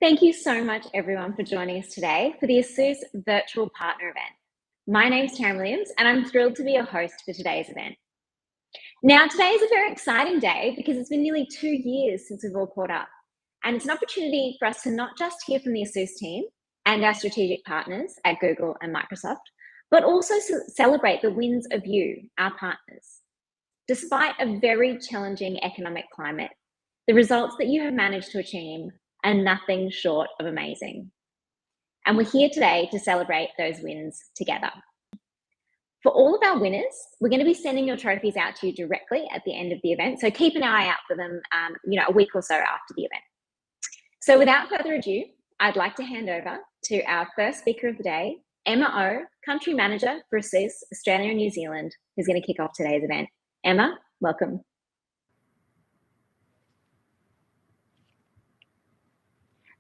Thank you so much, everyone, for joining us today for the ASUS Virtual Partner Event. My name's Taryn Williams, and I'm thrilled to be your host for today's event. Now, today is a very exciting day because it's been nearly 2 years since we've all caught up, and it's an opportunity for us to not just hear from the ASUS team and our strategic partners at Google and Microsoft, but also celebrate the wins of you, our partners. Despite a very challenging economic climate, the results that you have managed to achieve are nothing short of amazing. And we're here today to celebrate those wins together. For all of our winners, we're going to be sending your trophies out to you directly at the end of the event. So keep an eye out for them, a week or so after the event. So without further ado, I'd like to hand over to our first speaker of the day, Emma O, Country Manager for ASUS Australia and New Zealand, who's going to kick off today's event. Emma, welcome.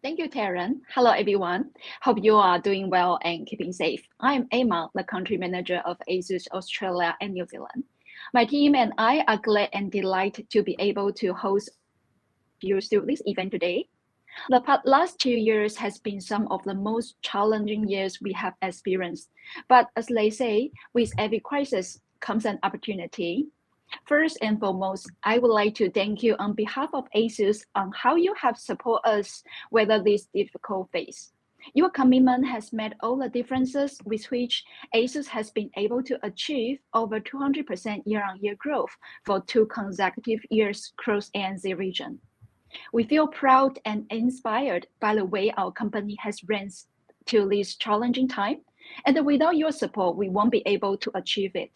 Thank you, Taryn. Hello, everyone. Hope you are doing well and keeping safe. I'm Emma, the Country Manager of ASUS Australia and New Zealand. My team and I are glad and delighted to be able to host you to this event today. The last 2 years has been some of the most challenging years we have experienced. But as they say, with every crisis comes an opportunity. First and foremost, I would like to thank you on behalf of ASUS on how you have supported us weather this difficult phase. Your commitment has made all the differences with which ASUS has been able to achieve over 200% year-on-year growth for 2 consecutive years across ANZ region. We feel proud and inspired by the way our company has risen to this challenging time, and without your support, we won't be able to achieve it.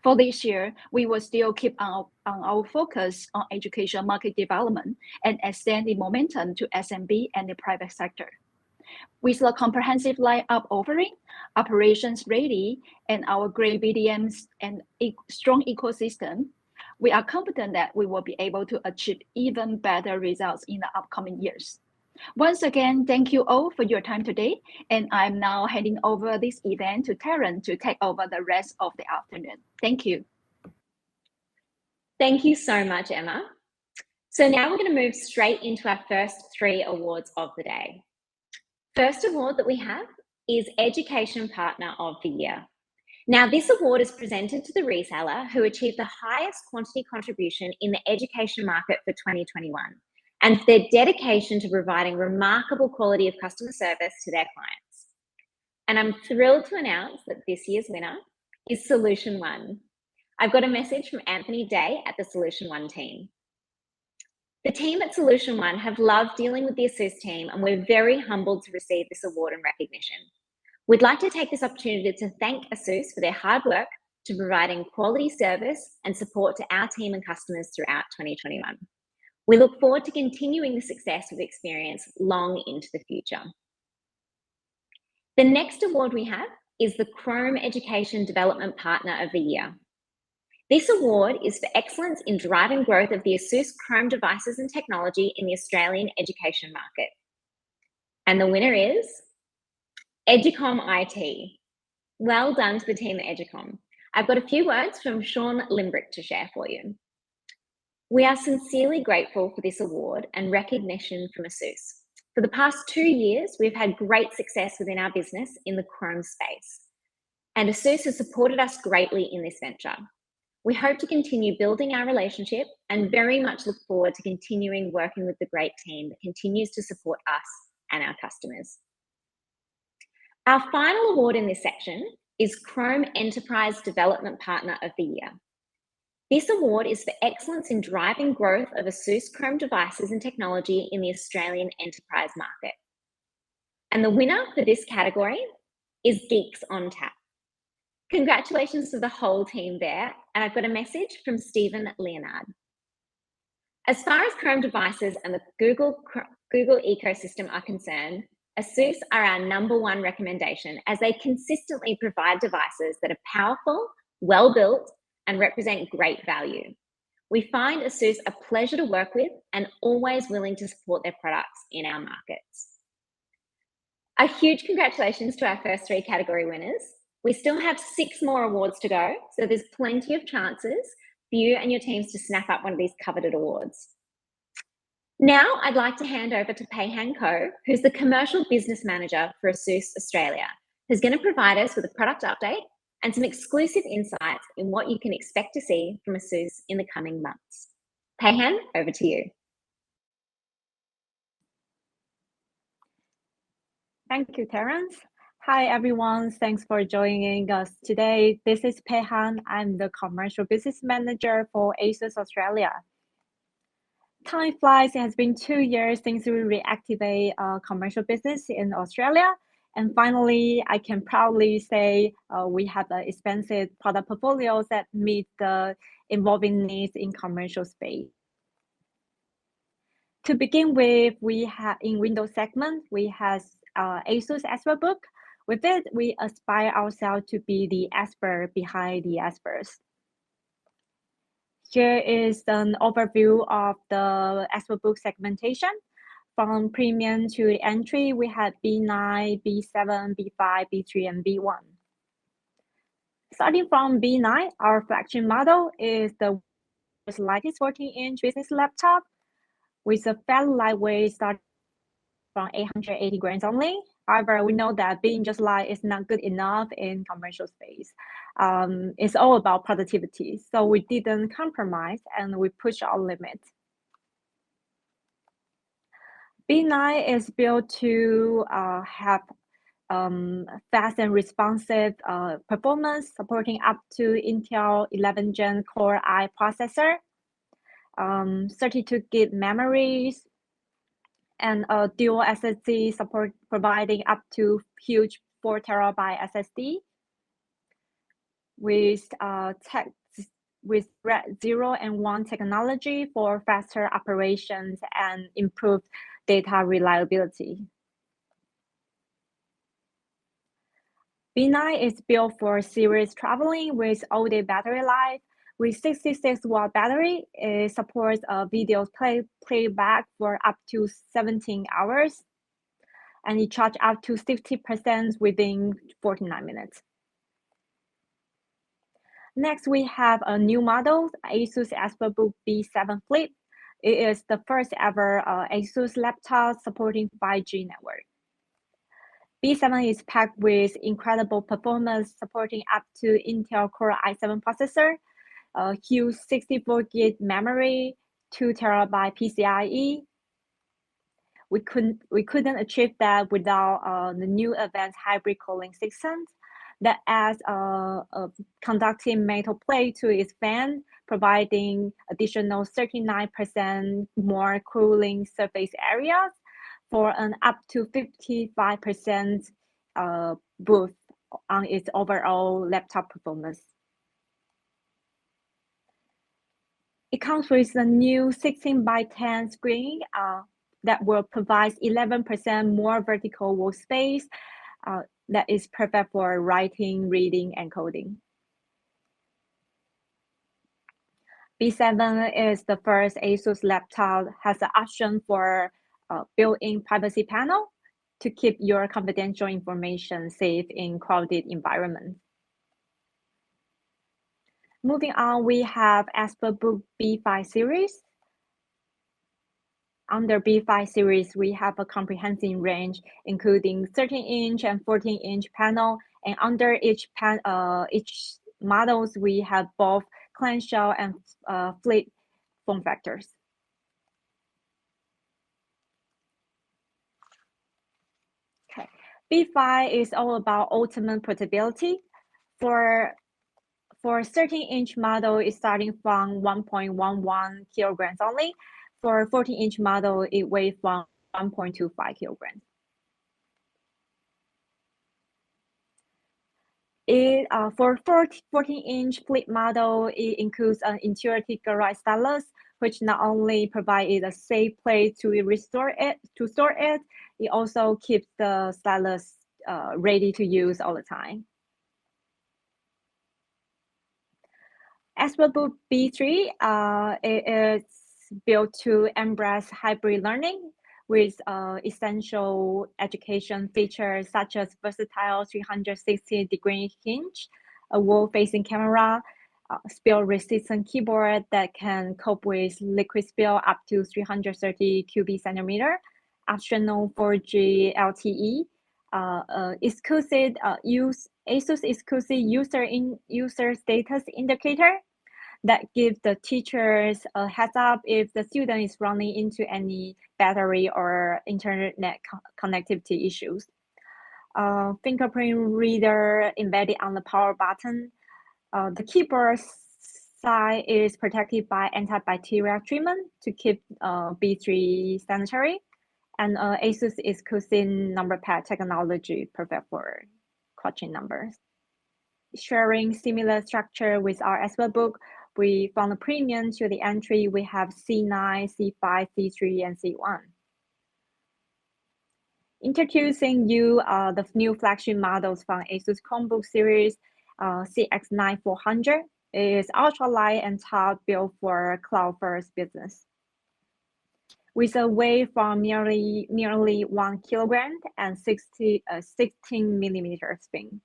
For this year, we will still keep our focus on education market development and extend the momentum to SMB and the private sector. With a comprehensive lineup offering, operations ready, and our great BDMs and strong ecosystem, we are confident that we will be able to achieve even better results in the upcoming years. Once again, thank you all for your time today, and I'm now handing over this event to Taryn to take over the rest of the afternoon. Thank you. Thank you so much, Emma. So now we're going to move straight into our first 3 awards of the day. First award that we have is Education Partner of the Year. Now, this award is presented to the reseller who achieved the highest quantity contribution in the education market for 2021. And for their dedication to providing remarkable quality of customer service to their clients. And I'm thrilled to announce that this year's winner is Solution One. I've got a message from Anthony Day at the Solution One team. The team at Solution One have loved dealing with the ASUS team, and we're very humbled to receive this award and recognition. We'd like to take this opportunity to thank ASUS for their hard work to providing quality service and support to our team and customers throughout 2021. We look forward to continuing the success we've experienced long into the future. The next award we have is the Chrome Education Development Partner of the Year. This award is for excellence in driving growth of the ASUS Chrome devices and technology in the Australian education market. And the winner is Educom IT. Well done to the team at Educom. I've got a few words from Sean Limbrick to share for you. We are sincerely grateful for this award and recognition from ASUS. For the past 2 years, we've had great success within our business in the Chrome space, and ASUS has supported us greatly in this venture. We hope to continue building our relationship and very much look forward to continuing working with the great team that continues to support us and our customers. Our final award in this section is Chrome Enterprise Development Partner of the Year. This award is for excellence in driving growth of ASUS Chrome devices and technology in the Australian enterprise market. And the winner for this category is Geeks on Tap. Congratulations to the whole team there, and I've got a message from Stephen Leonard. As far as Chrome devices and the Google ecosystem are concerned, ASUS are our #1 recommendation as they consistently provide devices that are powerful, well-built, and represent great value. We find ASUS a pleasure to work with and always willing to support their products in our markets. A huge congratulations to our first 3 category winners. We still have 6 more awards to go, so there's plenty of chances for you and your teams to snap up one of these coveted awards. Now I'd like to hand over to Peihan Ko, who's the Commercial Business Manager for ASUS Australia, who's going to provide us with a product update and some exclusive insights in what you can expect to see from ASUS in the coming months. Peihan, over to you. Thank you, Terence. Hi, everyone. Thanks for joining us today. This is Peihan. I'm the Commercial Business Manager for ASUS Australia. Time flies. It has been 2 years since we reactivate commercial business in Australia. And finally, I can proudly say we have an expansive product portfolios that meet the evolving needs in commercial space. To begin with, we have in Windows segment, we have ASUS ExpertBook. With it, we aspire ourselves to be the expert behind the experts. Here is an overview of the ExpertBook segmentation. From premium to entry, we have B9, B7, B5, B3, and B1. Starting from B9, our flagship model is the lightest 14-inch business laptop with a fairly lightweight starting from 880 grams only. However, we know that being just light is not good enough in commercial space. It's all about productivity. So we didn't compromise and we pushed our limits. B9 is built to have fast and responsive performance, supporting up to Intel 11 Gen Core i processor, 32 gig memories, and a dual SSD support, providing up to huge 4 terabyte SSD with Red 0 and 1 technology for faster operations and improved data reliability. B9 is built for serious traveling with all-day battery life. With 66-watt battery, it supports video playback for up to 17 hours, and it charges up to 60% within 49 minutes. Next, we have a new model, ASUS ExpertBook B7 Flip. It is the first ever ASUS laptop supporting 5G network. B7 is packed with incredible performance, supporting up to Intel Core i7 processor, huge 64 gig memory, 2 terabyte PCIe. We couldn't achieve that without the new advanced hybrid cooling system that adds a conducting metal plate to its fan, providing additional 39% more cooling surface areas for an up to 55% boost on its overall laptop performance. It comes with a new 16:10 screen that will provide 11% more vertical wall space that is perfect for writing, reading, and coding. B7 is the first ASUS laptop has an option for built-in privacy panel to keep your confidential information safe in crowded environments. Moving on, we have ExpertBook B5 series. Under B5 series, we have a comprehensive range, including 13-inch and 14-inch panel, and under each models, we have both clamshell and flip form factors. Okay. B5 is all about ultimate portability. For 13-inch model, it's starting from 1.11 kilograms only. For 14-inch model, it weighs from 1.25 kilograms. For 14-inch flip model, it includes an intuitive garage stylus, which not only provides a safe place to store it, it also keeps the stylus ready to use all the time. ExpertBook B3 it is built to embrace hybrid learning with essential education features such as versatile 360-degree hinge, a wall-facing camera, spill-resistant keyboard that can cope with liquid spill up to 330 cubic centimeter, optional 4G LTE, exclusive ASUS exclusive user status indicator that gives the teachers a heads up if the student is running into any battery or internet connectivity issues. Fingerprint reader embedded on the power button. The keyboard side is protected by antibacterial treatment to keep B3 sanitary, and ASUS exclusive number pad technology perfect for quoting numbers. Sharing similar structure with our SPbook, we found a premium to the entry. We have C9, C5, C3, and C1. Introducing you the new flagship models from ASUS Chromebook series, CX9 is ultralight and top built for cloud-first business. With a weight from nearly 1 kilogram and 16 millimeter spin.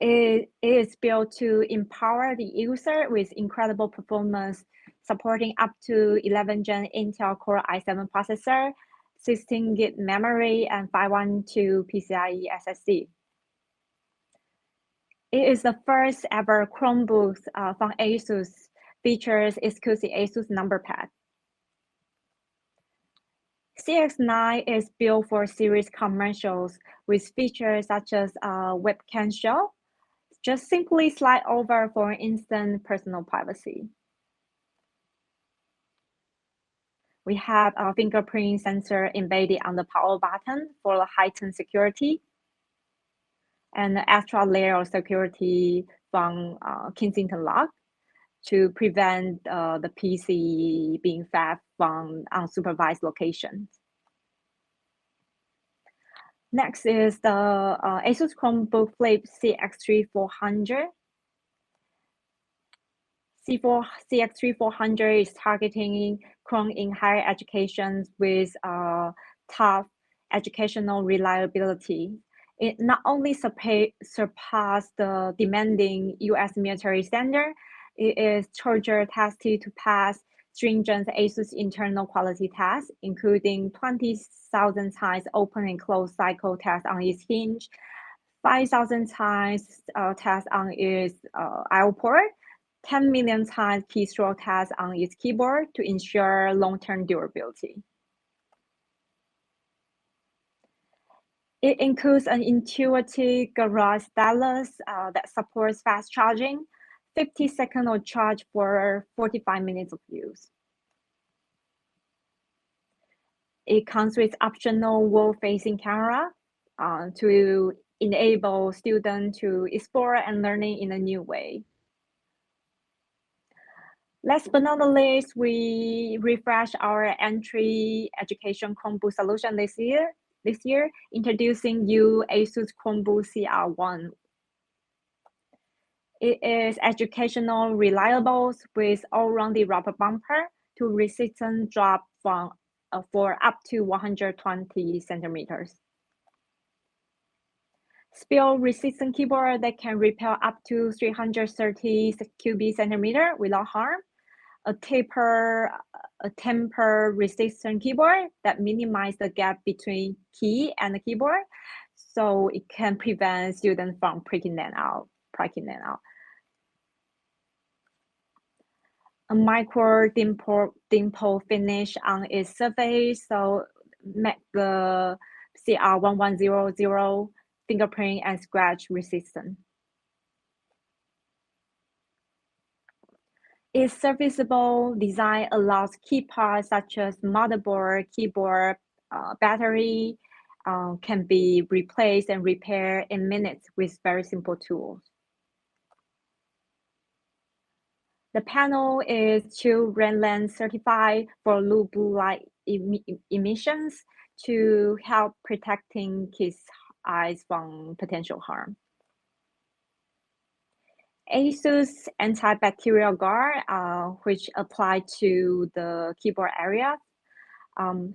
It is built to empower the user with incredible performance, supporting up to 11 Gen Intel Core i7 processor, 16 gig memory, and 512 PCIe SSD. It is the first ever Chromebook from ASUS features exclusive ASUS number pad. CX9 is built for series commercials with features such as webcam show. Just simply slide over for instant personal privacy. We have a fingerprint sensor embedded on the power button for heightened security, and an extra layer of security from Kensington lock to prevent the PC being theft from unsupervised locations. Next is the ASUS Chromebook Flip CX3400. CX3400 is targeting Chrome in higher education with top educational reliability. It not only surpassed the demanding US military standard, it is charger tested to pass stringent ASUS internal quality tests, including 20,000 times open and close cycle test on its hinge, 5,000 times test on its I/O port, 10 million times keystroke test on its keyboard to ensure long-term durability. It includes an intuitive garage stylus that supports fast charging, 50 seconds of charge for 45 minutes of use. It comes with optional wall-facing camera to enable students to explore and learning in a new way. Last but not least, we refreshed our entry education Chromebook solution this year, introducing you ASUS Chromebook CR1. It is educational reliable with all-rounded rubber bumper to resistant drop for up to 120 centimeters. Spill-resistant keyboard that can repel up to 330 cubic centimeter without harm. A temper-resistant keyboard that minimizes the gap between key and the keyboard, so it can prevent students from pricking them out. A micro dimple finish on its surface, so make the CR1100 fingerprint and scratch resistant. Its serviceable design allows key parts such as motherboard, keyboard, battery can be replaced and repaired in minutes with very simple tools. The panel is Shield Rainland certified for low blue light emissions to help protecting kids' eyes from potential harm. ASUS antibacterial guard, which applied to the keyboard area,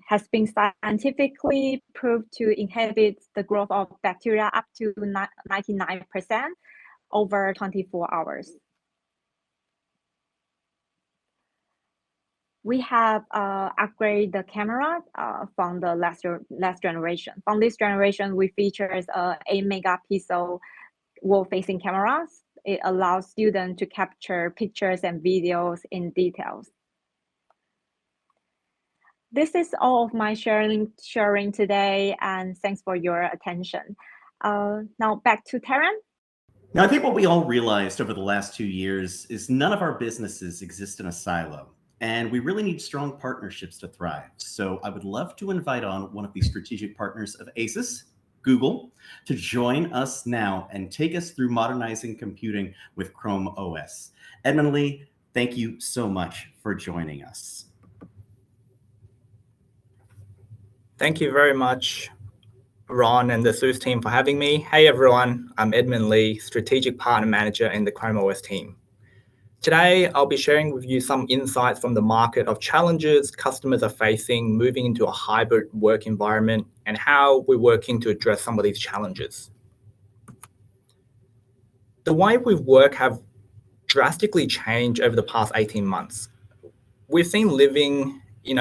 has been scientifically proved to inhibit the growth of bacteria up to 99%, over 24 hours. We have upgraded the camera from the last generation. From this generation, we features 8 megapixel world-facing cameras. It allows students to capture pictures and videos in details. This is all of my sharing today, and thanks for your attention. Now back to Taryn. Now, I think what we all realized over the last 2 years is none of our businesses exist in a silo, and we really need strong partnerships to thrive. So I would love to invite on one of the strategic partners of ASUS, Google, to join us now and take us through modernizing computing with Chrome OS. Edmund Lee, thank you so much for joining us. Thank you very much, Ron and the ASUS team, for having me. Hey everyone, I'm Edmund Lee, Strategic Partner Manager in the Chrome OS team. Today, I'll be sharing with you some insights from the market of challenges customers are facing moving into a hybrid work environment and how we're working to address some of these challenges. The way we work have drastically changed over the past 18 months. We've seen working in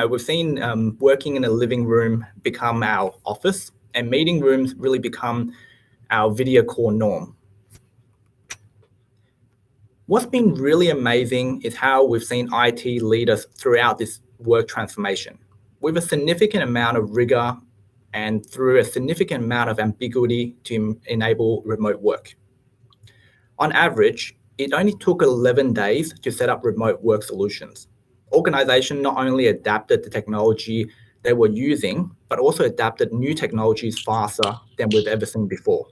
a living room become our office, and meeting rooms really become our video call norm. What's been really amazing is how we've seen IT lead us throughout this work transformation with a significant amount of rigor and through a significant amount of ambiguity to enable remote work. On average, it only took 11 days to set up remote work solutions. Organizations not only adapted the technology they were using, but also adapted new technologies faster than we've ever seen before.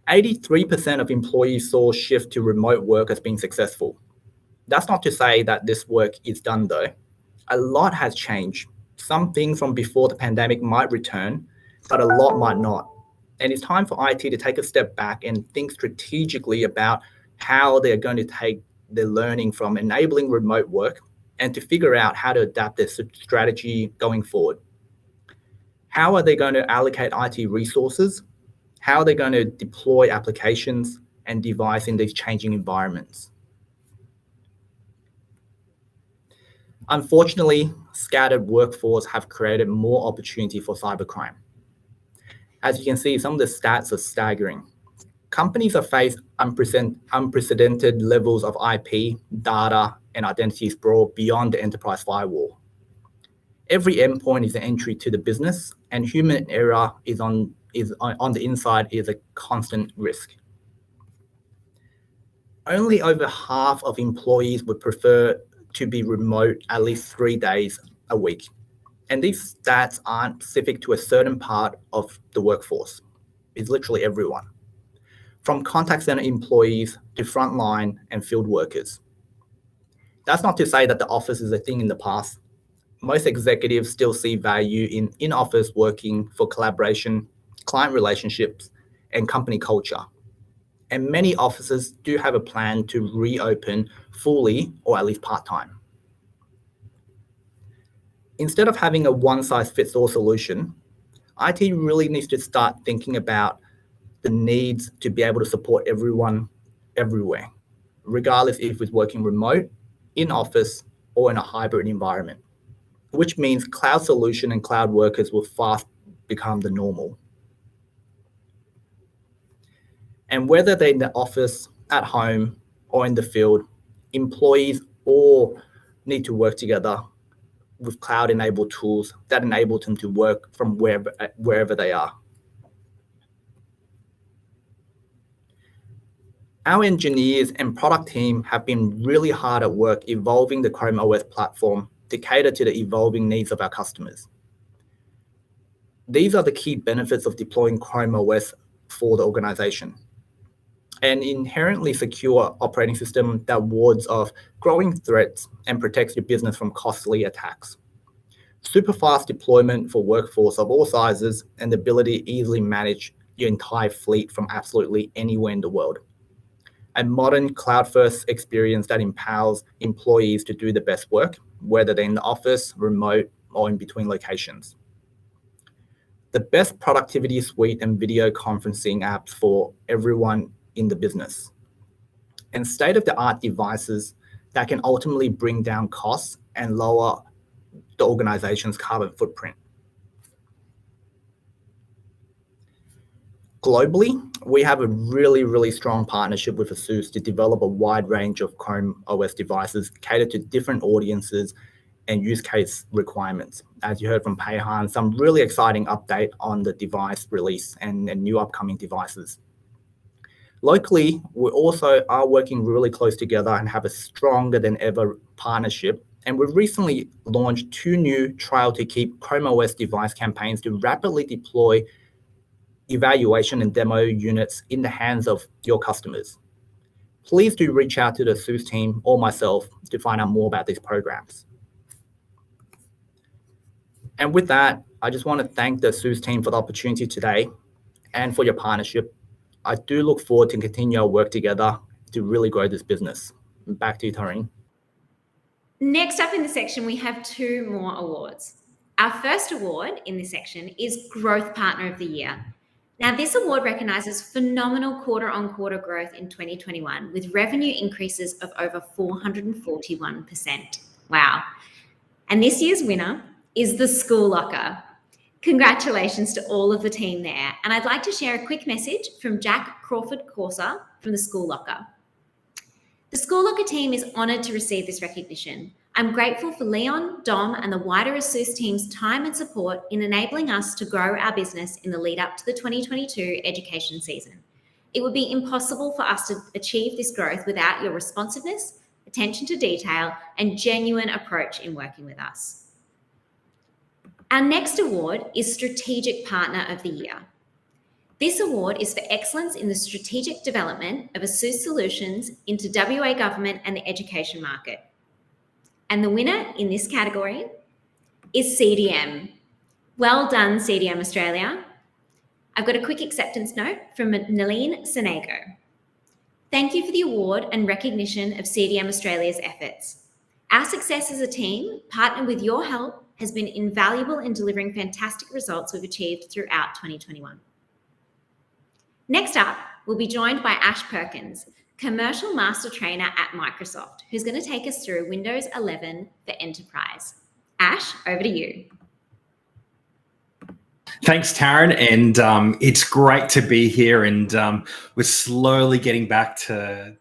83% of employees saw shift to remote work as being successful. That's not to say that this work is done though. A lot has changed. Some things from before the pandemic might return, but a lot might not. And it's time for IT to take a step back and think strategically about how they're going to take the learning from enabling remote work and to figure out how to adapt their strategy going forward. How are they going to allocate IT resources? How are they going to deploy applications and device in these changing environments? Unfortunately, scattered workforce have created more opportunity for cybercrime. As you can see, some of the stats are staggering. Companies have faced unprecedented levels of IP, data, and identity sprawl beyond the enterprise firewall. Every endpoint is an entry to the business, and human error is on the inside is a constant risk. Only over half of employees would prefer to be remote at least 3 days a week. And these stats aren't specific to a certain part of the workforce. It's literally everyone, from contact center employees to frontline and field workers. That's not to say that the office is a thing in the past. Most executives still see value in in-office working for collaboration, client relationships, and company culture. And many offices do have a plan to reopen fully or at least part-time. Instead of having a one-size-fits-all solution, IT really needs to start thinking about the needs to be able to support everyone everywhere, regardless if it's working remote, in office, or in a hybrid environment, which means cloud solution and cloud workers will fast become the normal. And whether they're in the office, at home, or in the field, employees all need to work together with cloud-enabled tools that enable them to work from wherever they are. Our engineers and product team have been really hard at work evolving the Chrome OS platform to cater to the evolving needs of our customers. These are the key benefits of deploying Chrome OS for the organization. An inherently secure operating system that wards off growing threats and protects your business from costly attacks. Super fast deployment for workforce of all sizes and the ability to easily manage your entire fleet from absolutely anywhere in the world. A modern cloud-first experience that empowers employees to do the best work, whether they're in the office, remote, or in between locations. The best productivity suite and video conferencing apps for everyone in the business, and state-of-the-art devices that can ultimately bring down costs and lower the organization's carbon footprint. Globally, we have a really strong partnership with ASUS to develop a wide range of Chrome OS devices catered to different audiences and use case requirements. As you heard from Peihan, some really exciting update on the device release and new upcoming devices. Locally, we also are working really close together and have a stronger than ever partnership. And we've recently launched 2 new trial to keep Chrome OS device campaigns to rapidly deploy evaluation and demo units in the hands of your customers. Please do reach out to the ASUS team or myself to find out more about these programs. And with that, I just want to thank the ASUS team for the opportunity today and for your partnership. I do look forward to continue our work together to really grow this business. Back to you, Tareen. Next up in the section, we have 2 more awards. Our first award in this section is Growth Partner of the Year. Now, this award recognises phenomenal quarter-on-quarter growth in 2021 with revenue increases of over 441%. Wow. And this year's winner is the School Locker. Congratulations to all of the team there. And I'd like to share a quick message from Jack Crawford-Corsa from the School Locker. The School Locker team is honoured to receive this recognition. I'm grateful for Leon, Dom, and the wider ASUS team's time and support in enabling us to grow our business in the lead up to the 2022 education season. It would be impossible for us to achieve this growth without your responsiveness, attention to detail, and genuine approach in working with us. Our next award is Strategic Partner of the Year. This award is for excellence in the strategic development of ASUS solutions into WA government and the education market. And the winner in this category is CDM. Well done, CDM Australia. I've got a quick acceptance note from Naleen Senego. Thank you for the award and recognition of CDM Australia's efforts. Our success as a team, partnered with your help, has been invaluable in delivering fantastic results we've achieved throughout 2021. Next up, we'll be joined by Ash Perkins, Commercial Master Trainer at Microsoft, who's going to take us through Windows 11 for Enterprise. Ash, over to you. Thanks, Taryn, and it's great to be here, and we're slowly getting back to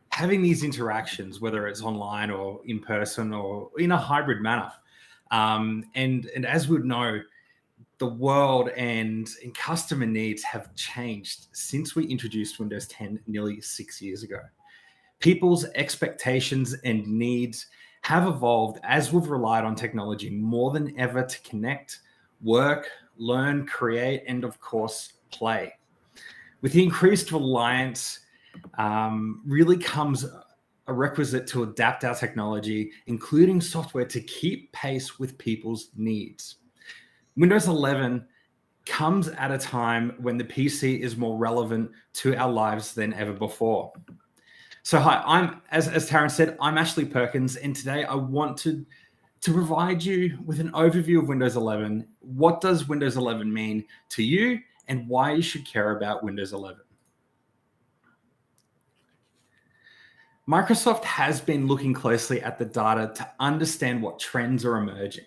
having these interactions, whether it's online or in person or in a hybrid manner. And as we know, the world and customer needs have changed since we introduced Windows 10 nearly 6 years ago. People's expectations and needs have evolved as we've relied on technology more than ever to connect, work, learn, create, and of course, play. With the increased reliance, really comes a requisite to adapt our technology, including software, to keep pace with people's needs. Windows 11 comes at a time when the PC is more relevant to our lives than ever before. So hi, I'm, as Taryn said, I'm Ashley Perkins, and today I want to provide you with an overview of Windows 11. What does Windows 11 mean to you, and why you should care about Windows 11? Microsoft has been looking closely at the data to understand what trends are emerging.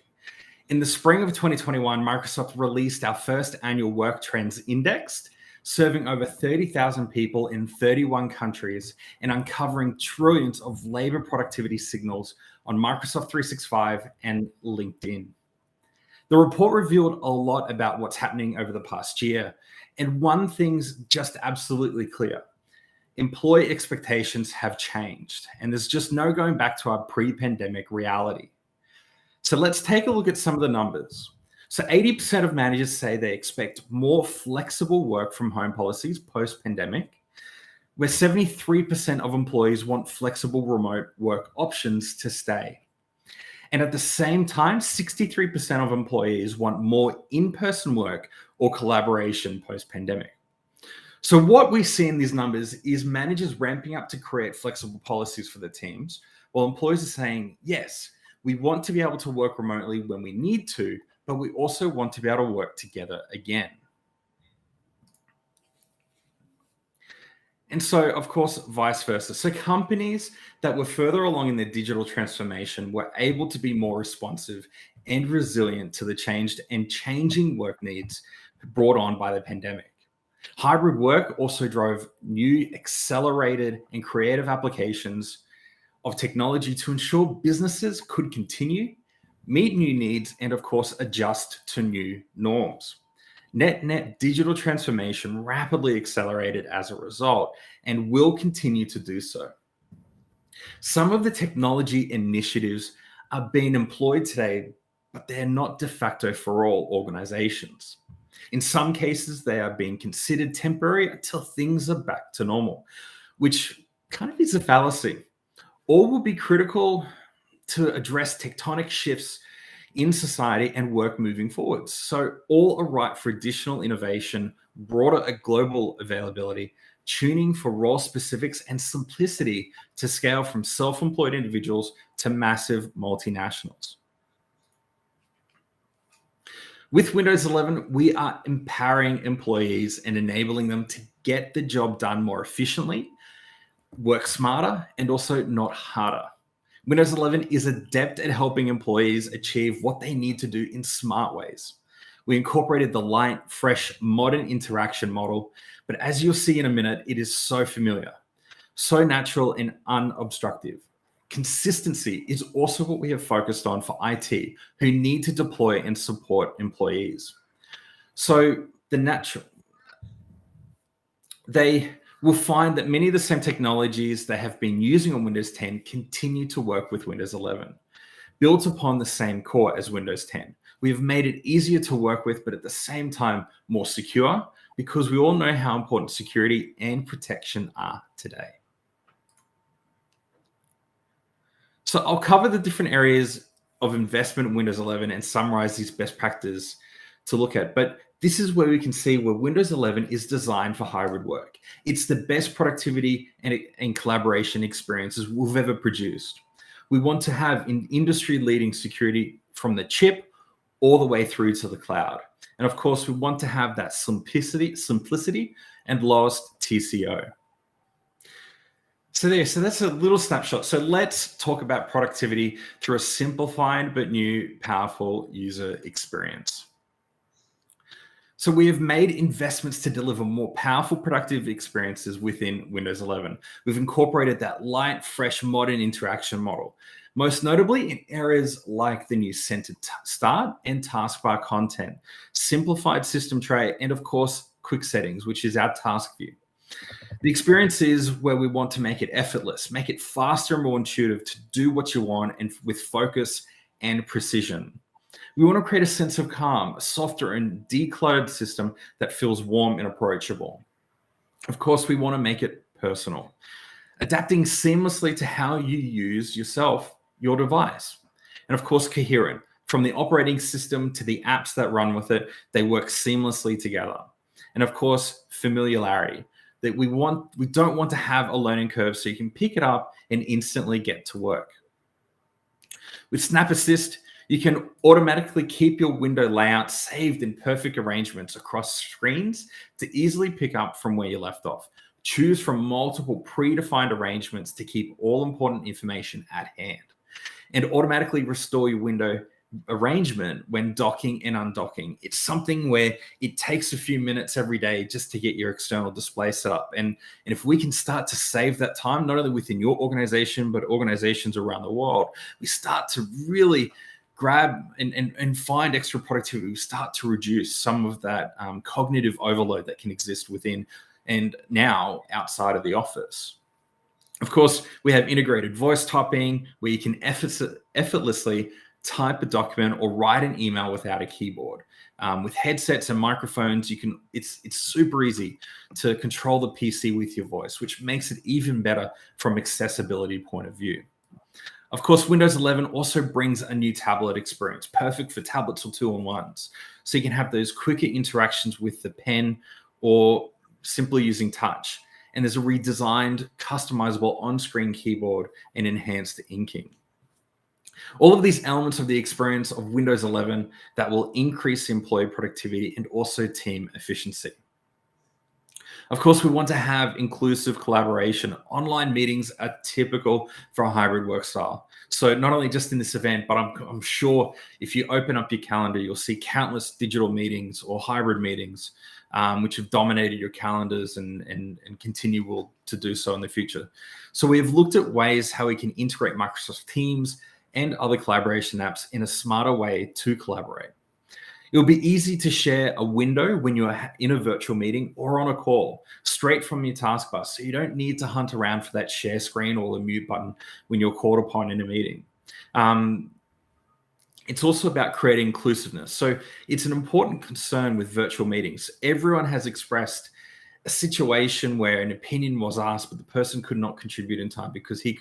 In the spring of 2021, Microsoft released our first annual Work Trends Index, serving over 30,000 people in 31 countries and uncovering trillions of labor productivity signals on Microsoft 365 and LinkedIn. The report revealed a lot about what's happening over the past year, and one thing's just absolutely clear. Employee expectations have changed, and there's just no going back to our pre-pandemic reality. So let's take a look at some of the numbers. So 80% of managers say they expect more flexible work from home policies post-pandemic, where 73% of employees want flexible remote work options to stay. And at the same time, 63% of employees want more in-person work or collaboration post-pandemic. So what we see in these numbers is managers ramping up to create flexible policies for their teams, while employees are saying, yes, we want to be able to work remotely when we need to, but we also want to be able to work together again. And so, of course, vice versa. So companies that were further along in their digital transformation were able to be more responsive and resilient to the changing work needs brought on by the pandemic. Hybrid work also drove new, accelerated, and creative applications of technology to ensure businesses could continue, meet new needs, and of course, adjust to new norms. Net digital transformation rapidly accelerated as a result and will continue to do so. Some of the technology initiatives are being employed today, but they're not de facto for all organizations. In some cases, they are being considered temporary until things are back to normal, which kind of is a fallacy. All will be critical to address tectonic shifts in society and work moving forwards. So all are right for additional innovation, broader global availability, tuning for role specifics, and simplicity to scale from self-employed individuals to massive multinationals. With Windows 11, we are empowering employees and enabling them to get the job done more efficiently, work smarter, and also not harder. Windows 11 is adept at helping employees achieve what they need to do in smart ways. We incorporated the light, fresh, modern interaction model, but as you'll see in a minute, it is so familiar, so natural and unobstructive. Consistency is also what we have focused on for IT, who need to deploy and support employees. So they will find that many of the same technologies they have been using on Windows 10 continue to work with Windows 11, built upon the same core as Windows 10. We have made it easier to work with, but at the same time, more secure, because we all know how important security and protection are today. So I'll cover the different areas of investment in Windows 11 and summarize these best practices to look at. But this is where we can see where Windows 11 is designed for hybrid work. It's the best productivity and collaboration experiences we've ever produced. We want to have industry-leading security from the chip all the way through to the cloud. And of course, we want to have that simplicity and lowest TCO. So that's a little snapshot. So let's talk about productivity through a simplified but new powerful user experience. So we have made investments to deliver more powerful, productive experiences within Windows 11. We've incorporated that light, fresh, modern interaction model, most notably in areas like the new centered start and taskbar content, simplified system tray, and of course, quick settings, which is our task view. The experience is where we want to make it effortless, make it faster and more intuitive to do what you want and with focus and precision. We want to create a sense of calm, a softer and decluttered system that feels warm and approachable. Of course, we want to make it personal, adapting seamlessly to how you use your device. And of course, coherent. From the operating system to the apps that run with it, they work seamlessly together. And of course, familiarity. That we don't want to have a learning curve so you can pick it up and instantly get to work. With Snap Assist, you can automatically keep your window layout saved in perfect arrangements across screens to easily pick up from where you left off. Choose from multiple predefined arrangements to keep all important information at hand, and automatically restore your window arrangement when docking and undocking. It's something where it takes a few minutes every day just to get your external display set up. And if we can start to save that time, not only within your organization, but organizations around the world, we start to really grab and find extra productivity. We start to reduce some of that cognitive overload that can exist within and now outside of the office. Of course, we have integrated voice typing where you can effortlessly type a document or write an email without a keyboard. With headsets and microphones, it's super easy to control the PC with your voice, which makes it even better from accessibility point of view. Of course, Windows 11 also brings a new tablet experience, perfect for tablets or 2-in-1s. So you can have those quicker interactions with the pen or simply using touch. And there's a redesigned, customizable on-screen keyboard and enhanced inking. All of these elements of the experience of Windows 11 that will increase employee productivity and also team efficiency. Of course, we want to have inclusive collaboration. Online meetings are typical for a hybrid work style. So not only just in this event, but I'm sure if you open up your calendar, you'll see countless digital meetings or hybrid meetings, which have dominated your calendars and continue to do so in the future. So we have looked at ways how we can integrate Microsoft Teams and other collaboration apps in a smarter way to collaborate. It'll be easy to share a window when you're in a virtual meeting or on a call, straight from your taskbar. So you don't need to hunt around for that share screen or the mute button when you're called upon in a meeting. It's also about creating inclusiveness. So it's an important concern with virtual meetings. Everyone has expressed a situation where an opinion was asked, but the person could not contribute in time because you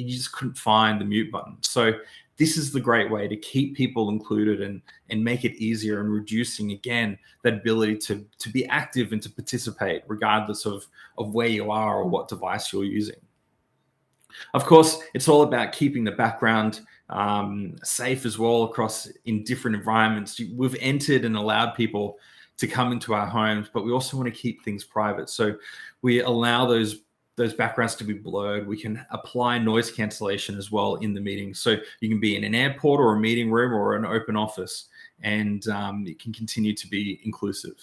just couldn't find the mute button. So this is the great way to keep people included and make it easier and reducing, again, that ability to be active and to participate regardless of where you are or what device you're using. Of course, it's all about keeping the background safe as well in different environments. We've entered and allowed people to come into our homes, but we also want to keep things private. So we allow those backgrounds to be blurred. We can apply noise cancellation as well in the meeting. So you can be in an airport or a meeting room or an open office, and it can continue to be inclusive.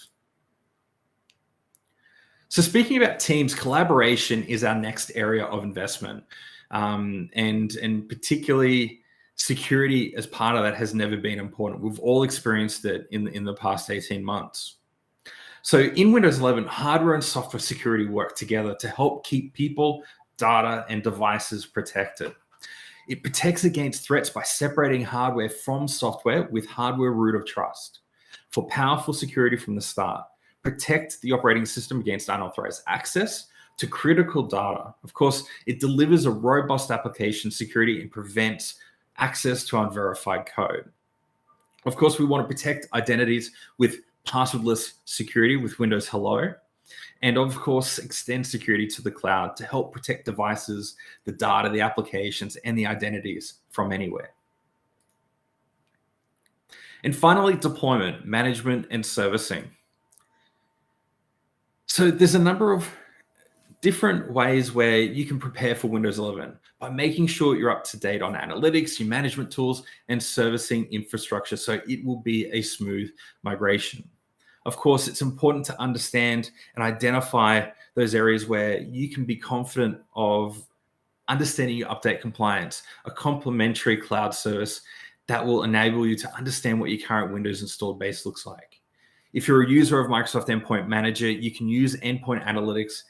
So speaking about Teams, collaboration is our next area of investment. And particularly security as part of that has never been important. We've all experienced it in the past 18 months. So in Windows 11, hardware and software security work together to help keep people, data, and devices protected. It protects against threats by separating hardware from software with hardware root of trust. For powerful security from the start, protect the operating system against unauthorized access to critical data. Of course, it delivers a robust application security and prevents access to unverified code. Of course, we want to protect identities with passwordless security with Windows Hello. And of course, extend security to the cloud to help protect devices, the data, the applications, and the identities from anywhere. And finally, deployment, management, and servicing. So there's a number of different ways where you can prepare for Windows 11 by making sure you're up to date on analytics, your management tools, and servicing infrastructure so it will be a smooth migration. Of course, it's important to understand and identify those areas where you can be confident of understanding your update compliance, a complementary cloud service that will enable you to understand what your current Windows installed base looks like. If you're a user of Microsoft Endpoint Manager, you can use Endpoint Analytics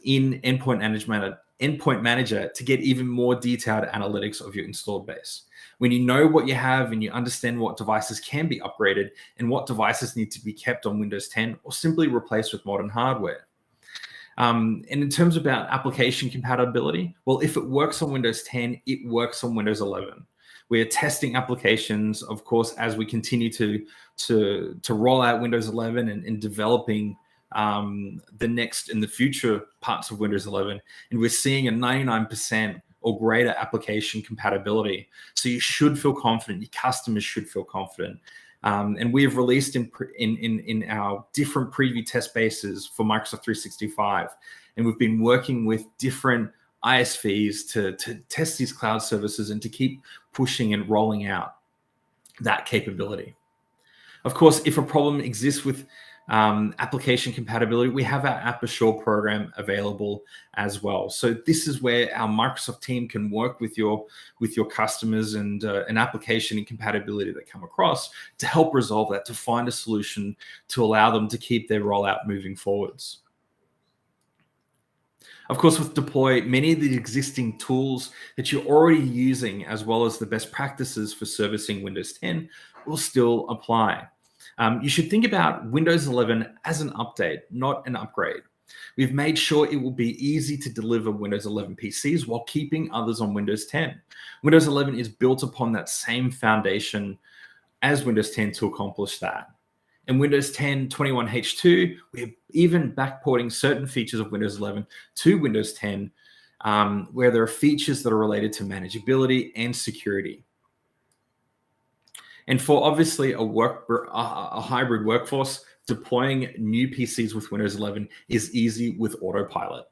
in Endpoint Manager to get even more detailed analytics of your installed base. When you know what you have and you understand what devices can be upgraded and what devices need to be kept on Windows 10 or simply replaced with modern hardware. And in terms about application compatibility, well, if it works on Windows 10, it works on Windows 11. We're testing applications, of course, as we continue to roll out Windows 11 and developing the next and the future parts of Windows 11. And we're seeing a 99% or greater application compatibility. So you should feel confident, your customers should feel confident. And we have released in our different preview test bases for Microsoft 365. And we've been working with different ISVs to test these cloud services and to keep pushing and rolling out that capability. Of course, if a problem exists with application compatibility, we have our App Assure program available as well. So this is where our Microsoft team can work with your customers and an application incompatibility that come across to help resolve that, to find a solution to allow them to keep their rollout moving forwards. Of course, with Deploy, many of the existing tools that you're already using, as well as the best practices for servicing Windows 10, will still apply. You should think about Windows 11 as an update, not an upgrade. We've made sure it will be easy to deliver Windows 11 PCs while keeping others on Windows 10. Windows 11 is built upon that same foundation as Windows 10 to accomplish that. In Windows 10 21H2, we're even backporting certain features of Windows 11 to Windows 10, where there are features that are related to manageability and security. And for obviously a hybrid workforce, deploying new PCs with Windows 11 is easy with autopilot.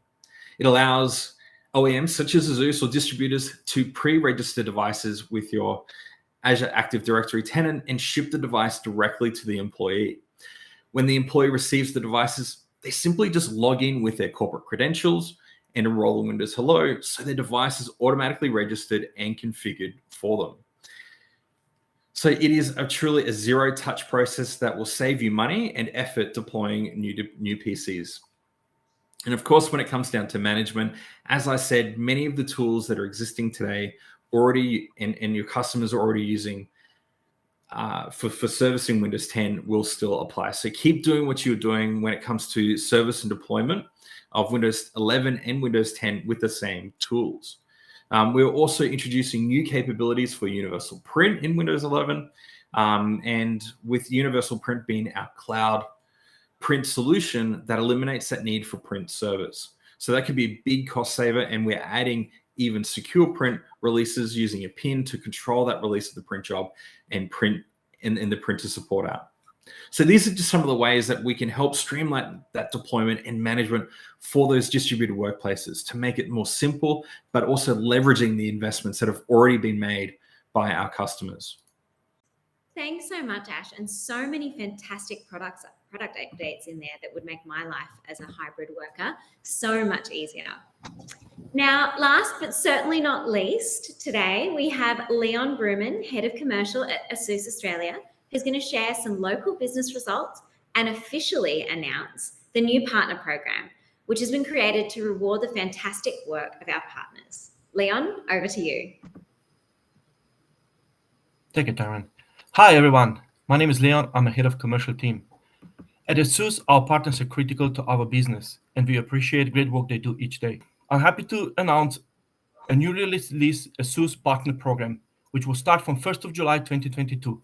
It allows OEMs such as ASUS or distributors to pre-register devices with your Azure Active Directory tenant and ship the device directly to the employee. When the employee receives the devices, they simply just log in with their corporate credentials and enroll in Windows Hello, so their device is automatically registered and configured for them. So it is truly a zero-touch process that will save you money and effort deploying new PCs. And of course, when it comes down to management, as I said, many of the tools that are existing today already and your customers are already using for servicing Windows 10 will still apply. So keep doing what you're doing when it comes to service and deployment of Windows 11 and Windows 10 with the same tools. We're also introducing new capabilities for Universal Print in Windows 11, and with Universal Print being our cloud print solution that eliminates that need for print servers. So that could be a big cost saver, and we're adding even secure print releases using a PIN to control that release of the print job and print in the printer support app. So these are just some of the ways that we can help streamline that deployment and management for those distributed workplaces to make it more simple, but also leveraging the investments that have already been made by our customers. Thanks so much, Ash, and so many fantastic product updates in there that would make my life as a hybrid worker so much easier. Now, last but certainly not least, today we have Leon Bruman, Head of Commercial at ASUS Australia, who's going to share some local business results and officially announce the new partner program, which has been created to reward the fantastic work of our partners. Leon, over to you. Thank you, Taryn. Hi, everyone. My name is Leon. I'm a head of commercial team. At ASUS, our partners are critical to our business, and we appreciate the great work they do each day. I'm happy to announce a newly released ASUS partner program, which will start from 1st of July 2022.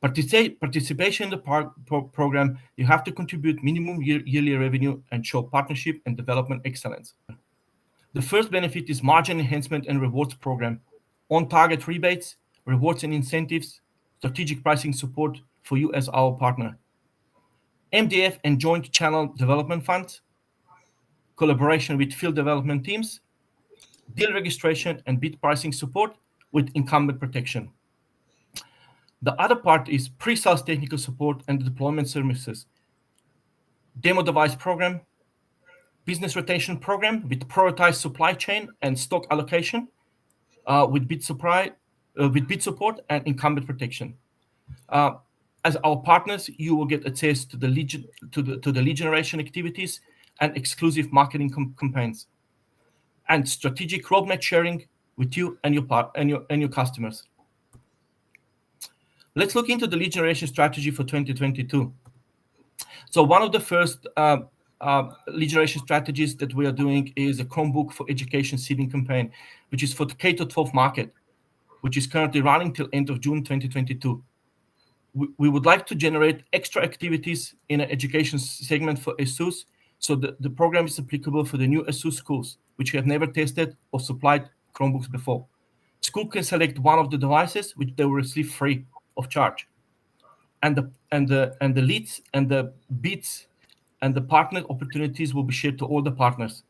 Participation in the program, you have to contribute minimum yearly revenue and show partnership and development excellence. The first benefit is margin enhancement and rewards program, on-target rebates, rewards and incentives, strategic pricing support for you as our partner, MDF and joint channel development funds, collaboration with field development teams, deal registration and bid pricing support with incumbent protection. The other part is pre-sales technical support and deployment services, demo device program, business rotation program with prioritized supply chain and stock allocation, with bid support and incumbent protection. As our partners, you will get access to the lead generation activities and exclusive marketing campaigns, and strategic roadmap sharing with you and your customers. Let's look into the lead generation strategy for 2022. So one of the first lead generation strategies that we are doing is a Chromebook for Education seeding campaign, which is for the K-12 market, which is currently running till end of June 2022. We would like to generate extra activities in an education segment for ASUS, so the program is applicable for the new ASUS schools, which have never tested or supplied Chromebooks before. School can select one of the devices, which they will receive free of charge, and the leads and the bids and the partner opportunities will be shared to all the partners.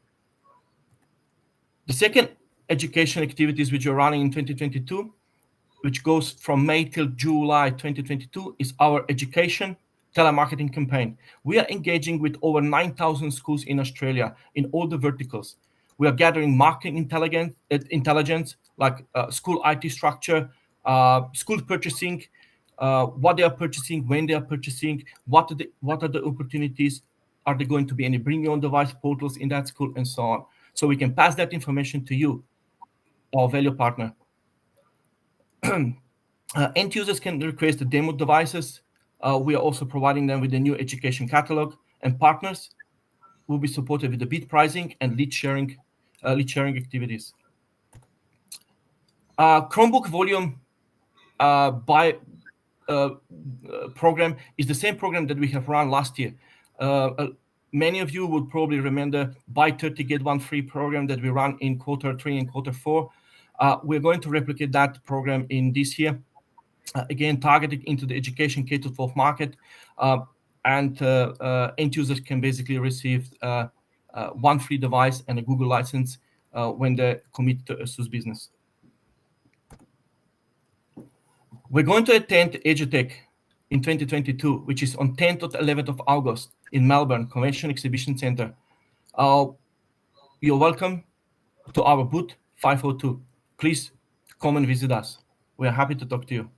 The second education activities which are running in 2022, which goes from May till July 2022, is our education telemarketing campaign. We are engaging with over 9,000 schools in Australia in all the verticals. We are gathering marketing intelligence like school IT structure, school purchasing, what they are purchasing, when they are purchasing, what are the opportunities, are there going to be any bring your own device portals in that school, and so on. So we can pass that information to you, our value partner. End users can request the demo devices. We are also providing them with the new education catalog, and partners will be supported with the bid pricing and lead sharing activities. Chromebook volume program is the same program that we have run last year. Many of you would probably remember buy 30 get one free program that we ran in Q3 and Q4. We're going to replicate that program in this year, again targeted into the education K-12 market, and end users can basically receive one free device and a Google license when they commit to ASUS business. We're going to attend EduTech in 2022, which is on 10th to 11th of August in Melbourne Convention Exhibition Centre. You're welcome to our booth 502. Please come and visit us. We are happy to talk to you.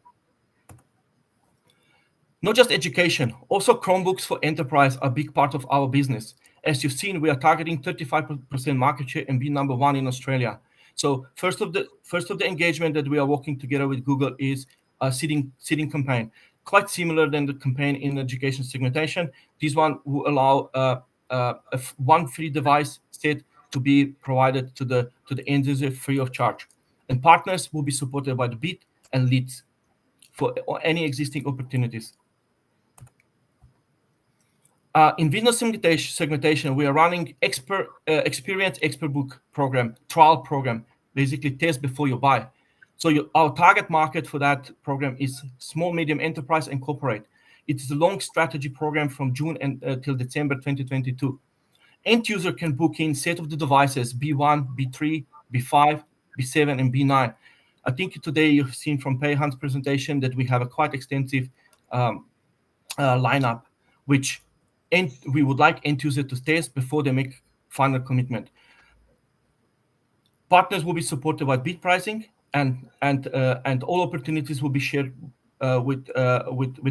Not just education, also Chromebooks for enterprise are a big part of our business. As you've seen, we are targeting 35% market share and be number one in Australia. So first of the engagement that we are working together with Google is a seeding campaign, quite similar than the campaign in education segmentation. This one will allow one free device set to be provided to the end user free of charge. And partners will be supported by the Beat and Leads for any existing opportunities. In business segmentation, we are running experience expert book program, trial program, basically test before you buy. So our target market for that program is small, medium enterprise and corporate. It is a long strategy program from June till December 2022. End user can book in set of the devices B1, B3, B5, B7, and B9. I think today you've seen from Peihan's presentation that we have a quite extensive lineup, which we would like end user to test before they make final commitment. Partners will be supported by bid pricing, and all opportunities will be shared with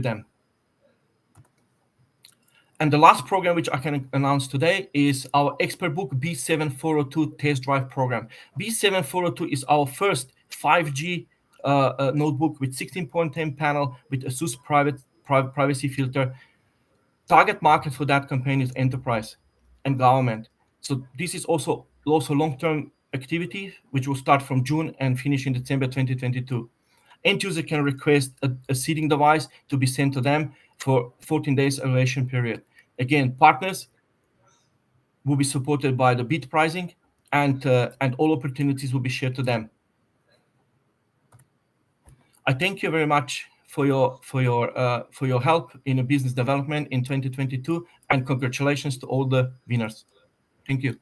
them. And the last program which I can announce today is our expert book B7402 test drive program. B7402 is our first 5G notebook with 16.10 panel with ASUS privacy filter. Target market for that campaign is enterprise and government. So this is also long-term activity, which will start from June and finish in December 2022. End user can request a seeding device to be sent to them for 14 days evaluation period. Again, partners will be supported by the bid pricing, and all opportunities will be shared to them. I thank you very much for your help in the business development in 2022, and congratulations to all the winners. Thank you.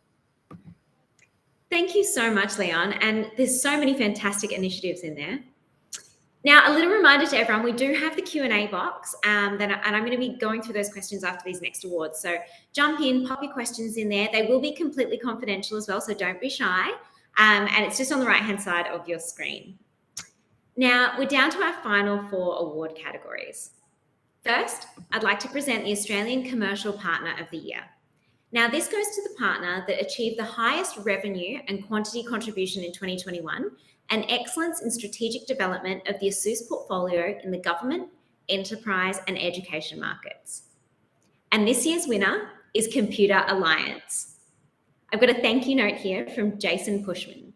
Thank you so much, Leon. And there's so many fantastic initiatives in there. Now, a little reminder to everyone, we do have the Q&A box, and I'm going to be going through those questions after these next awards. So jump in, pop your questions in there. They will be completely confidential as well, so don't be shy. And it's just on the right-hand side of your screen. Now, we're down to our final 4 award categories. First, I'd like to present the Australian Commercial Partner of the Year. Now, this goes to the partner that achieved the highest revenue and quantity contribution in 2021 and excellence in strategic development of the ASUS portfolio in the government, enterprise, and education markets. And this year's winner is Computer Alliance. I've got a thank you note here from Jason Pushman.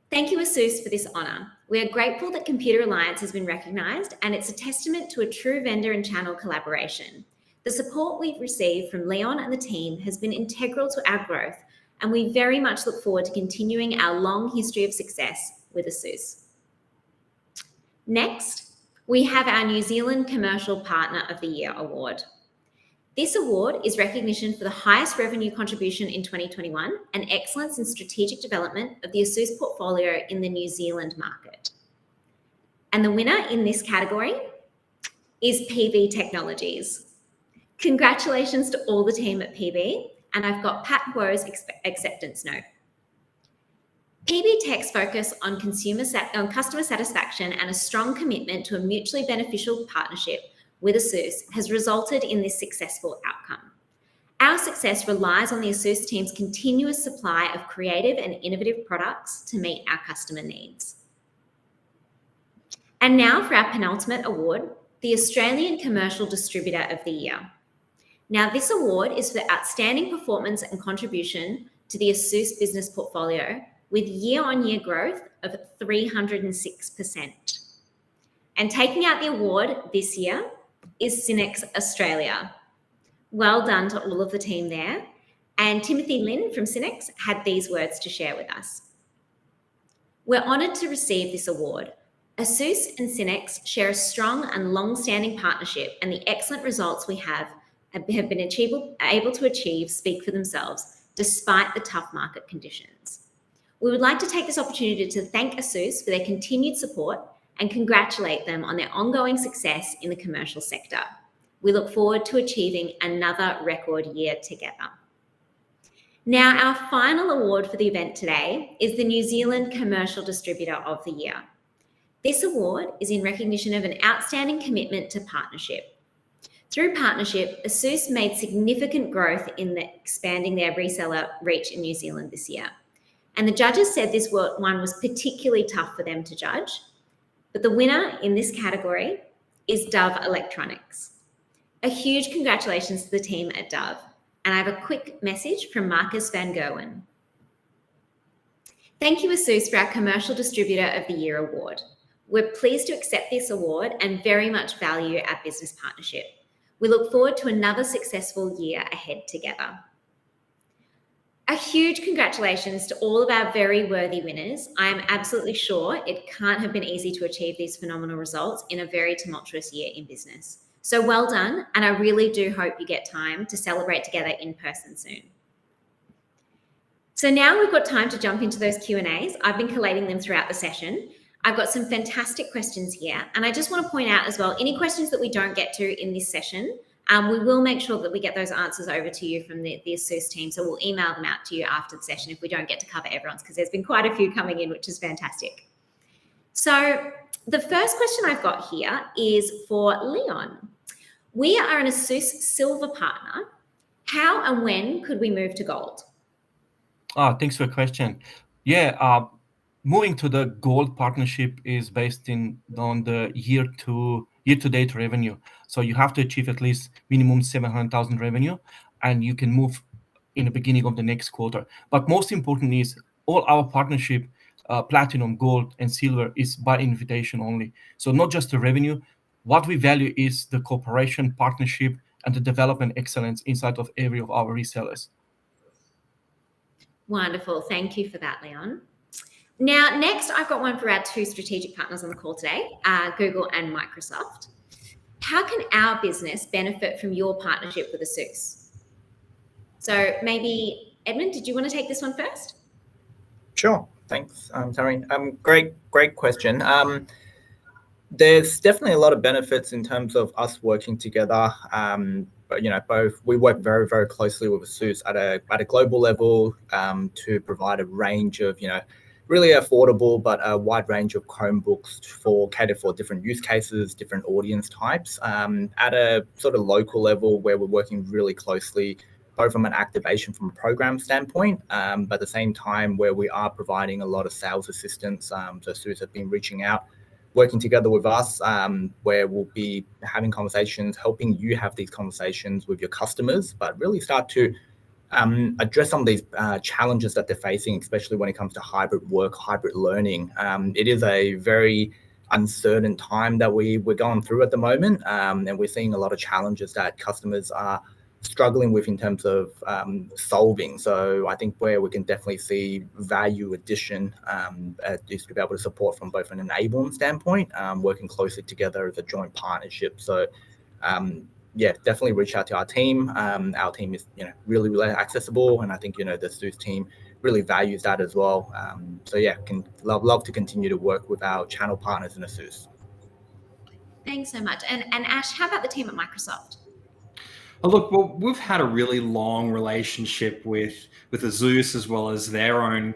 Thank you, ASUS, for this honour. We are grateful that Computer Alliance has been recognised, and it's a testament to a true vendor and channel collaboration. The support we've received from Leon and the team has been integral to our growth, and we very much look forward to continuing our long history of success with ASUS. Next, we have our New Zealand Commercial Partner of the Year award. This award is recognition for the highest revenue contribution in 2021 and excellence in strategic development of the ASUS portfolio in the New Zealand market. And the winner in this category is PB Technologies. Congratulations to all the team at PB, and I've got Pat Guo's acceptance note. PB Tech's focus on customer satisfaction and a strong commitment to a mutually beneficial partnership with ASUS has resulted in this successful outcome. Our success relies on the ASUS team's continuous supply of creative and innovative products to meet our customer needs. And now for our penultimate award, the Australian Commercial Distributor of the Year. Now, this award is for outstanding performance and contribution to the ASUS business portfolio with year-on-year growth of 306%. And taking out the award this year is Cinex Australia. Well done to all of the team there. And Timothy Lin from Cinex had these words to share with us. We're honoured to receive this award. ASUS and Cinex share a strong and long-standing partnership, and the excellent results we have have been able to achieve speak for themselves despite the tough market conditions. We would like to take this opportunity to thank ASUS for their continued support and congratulate them on their ongoing success in the commercial sector. We look forward to achieving another record year together. Now, our final award for the event today is the New Zealand Commercial Distributor of the Year. This award is in recognition of an outstanding commitment to partnership. Through partnership, ASUS made significant growth in expanding their reseller reach in New Zealand this year. And the judges said this one was particularly tough for them to judge. But the winner in this category is Dove Electronics. A huge congratulations to the team at Dove. And I have a quick message from Marcus Van Gerwen. Thank you, ASUS, for our Commercial Distributor of the Year award. We're pleased to accept this award and very much value our business partnership. We look forward to another successful year ahead together. A huge congratulations to all of our very worthy winners. I am absolutely sure it can't have been easy to achieve these phenomenal results in a very tumultuous year in business. So well done, and I really do hope you get time to celebrate together in person soon. So now we've got time to jump into those Q&As. I've been collating them throughout the session. I've got some fantastic questions here, and I just want to point out as well, any questions that we don't get to in this session, we will make sure that we get those answers over to you from the ASUS team. So we'll email them out to you after the session if we don't get to cover everyone's, because there's been quite a few coming in, which is fantastic. So the first question I've got here is for Leon. We are an ASUS Silver partner. How and when could we move to Gold? Thanks for the question. Yeah, moving to the Gold partnership is based on the year-to-date revenue. So you have to achieve at least minimum 700,000 revenue, and you can move in the beginning of the next quarter. But most important is all our partnership, Platinum, Gold, and Silver, is by invitation only. So not just the revenue. What we value is the cooperation, partnership, and the development excellence inside of every of our resellers. Wonderful. Thank you for that, Leon. Now, next, I've got one for our two strategic partners on the call today, Google and Microsoft. How can our business benefit from your partnership with ASUS? So maybe, Edmund, did you want to take this one first? Sure. Thanks, Taryn. Great question. There's definitely a lot of benefits in terms of us working together. But we work very, very closely with ASUS at a global level to provide a range of really affordable but a wide range of Chromebooks catered for different use cases, different audience types. At a sort of local level where we're working really closely, both from an activation from a program standpoint, but at the same time where we are providing a lot of sales assistance. So ASUS have been reaching out, working together with us, where we'll be having conversations, helping you have these conversations with your customers, but really start to address some of these challenges that they're facing, especially when it comes to hybrid work, hybrid learning. It is a very uncertain time that we're going through at the moment, and we're seeing a lot of challenges that customers are struggling with in terms of solving. So I think where we can definitely see value addition is to be able to support from both an enablement standpoint, working closely together as a joint partnership. So definitely reach out to our team. Our team is really, really accessible, and I think the ASUS team really values that as well. Can love to continue to work with our channel partners in ASUS. Thanks so much. And Ash, how about the team at Microsoft? Look, well, we've had a really long relationship with ASUS as well as their own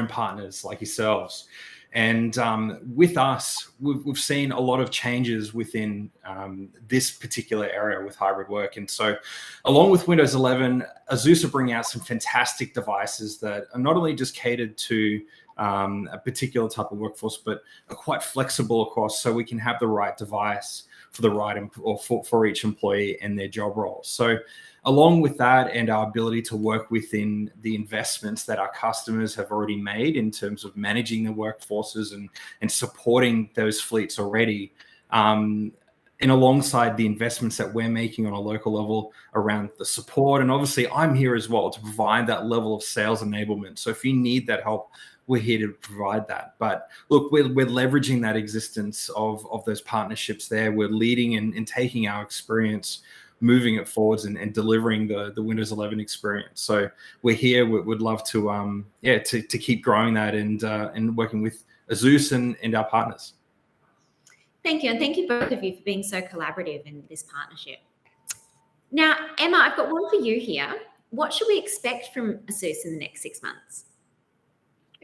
partners like yourselves, and with us, we've seen a lot of changes within this particular area with hybrid work. And so, along with Windows 11, ASUS are bringing out some fantastic devices that are not only just catered to a particular type of workforce, but are quite flexible across, so we can have the right device for the right or for each employee and their job role. So along with that and our ability to work within the investments that our customers have already made in terms of managing their workforces and supporting those fleets already, and alongside the investments that we're making on a local level around the support. And obviously I'm here as well to provide that level of sales enablement. So if you need that help, we're here to provide that. But look, we're leveraging that existence of those partnerships there. We're leading and taking our experience moving it forwards and delivering the Windows 11 experience. So we're here. We'd love to to keep growing that and working with ASUS and our partners. Thank you, and thank you both of you for being so collaborative in this partnership. Now, Emma, I've got one for you here. What should we expect from ASUS in the next 6 months?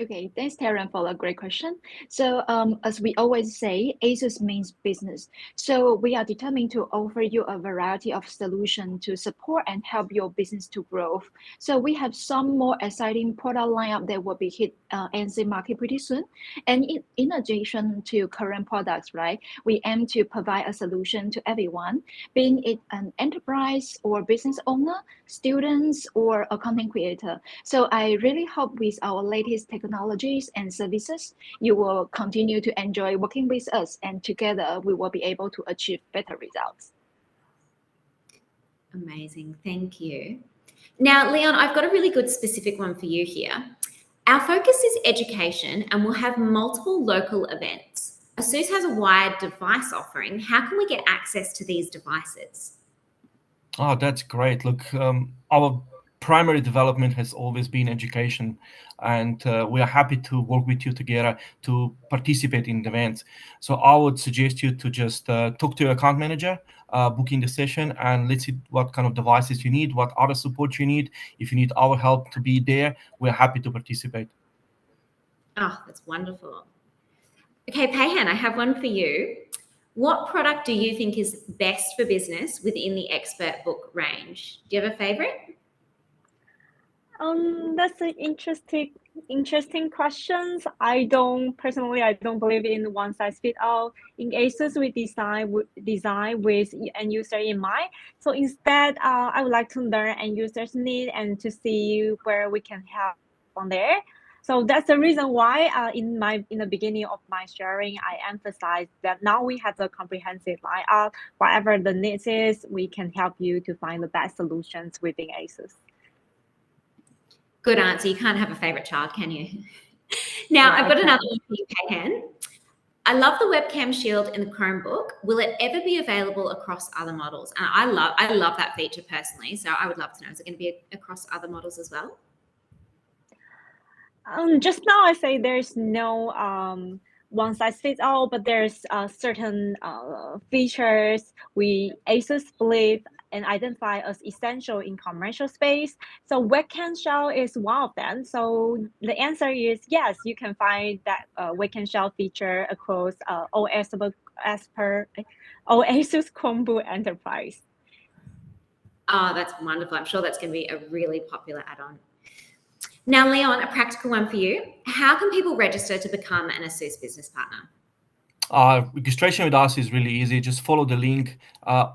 Okay, thanks, Taryn, for a great question. So as we always say, ASUS means business. So we are determined to offer you a variety of solutions to support and help your business to grow. So we have some more exciting product lineup that will be hit NC market pretty soon. And in addition to current products, right, we aim to provide a solution to everyone, being it an enterprise or business owner, students, or a content creator. So I really hope with our latest technologies and services, you will continue to enjoy working with us, and together we will be able to achieve better results. Amazing, thank you. Now, Leon, I've got a really good specific one for you here. Our focus is education, and we'll have multiple local events. ASUS has a wide device offering. How can we get access to these devices? Oh, that's great. Look, our primary development has always been education, and we are happy to work with you together to participate in the events. So I would suggest you to just talk to your account manager, book in the session, and let's see what kind of devices you need, what other support you need. If you need our help to be there, we're happy to participate. Oh, that's wonderful. Okay, Peihan, I have one for you. What product do you think is best for business within the expert book range? Do you have a favorite? That's an interesting questions. I don't believe in one size fit all. In ASUS, we design with end user in mind. So instead, I would like to learn end users' need and to see where we can help on there. So that's the reason why in the beginning of my sharing, I emphasized that now we have a comprehensive lineup. Whatever the needs is, we can help you to find the best solutions within ASUS. Good answer. You can't have a favorite child, can you? Now, I've got another one for you, Peihan. I love the webcam shield in the Chromebook. Will it ever be available across other models? And I love that feature personally. So I would love to know, is it going to be across other models as well? Just now I say there's no one size fits all, but there's certain features ASUS believe and identify as essential in commercial space. So webcam shell is one of them. So the answer is yes, you can find that webcam shell feature across all ASUS Chromebook Enterprise. Oh, that's wonderful. I'm sure that's going to be a really popular add-on. Now, Leon, a practical one for you. How can people register to become an ASUS business partner? Registration with us is really easy. Just follow the link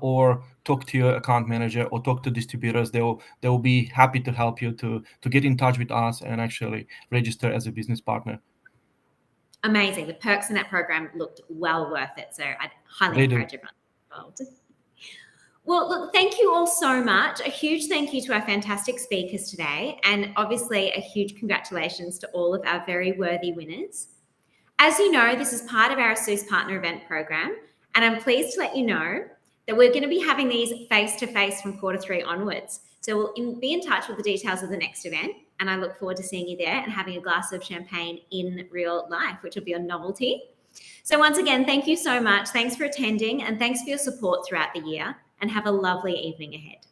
or talk to your account manager or talk to distributors. They will be happy to help you to get in touch with us and actually register as a business partner. Amazing. The perks in that program looked well worth it. So I'd highly encourage everyone involved. Well, look, thank you all so much. A huge thank you to our fantastic speakers today, and obviously a huge congratulations to all of our very worthy winners. As you know, this is part of our ASUS Partner Event Program, and I'm pleased to let you know that we're going to be having these face-to-face from Q3 onwards. So we'll be in touch with the details of the next event, and I look forward to seeing you there and having a glass of champagne in real life, which will be a novelty. So once again, thank you so much. Thanks for attending, and thanks for your support throughout the year, and have a lovely evening ahead.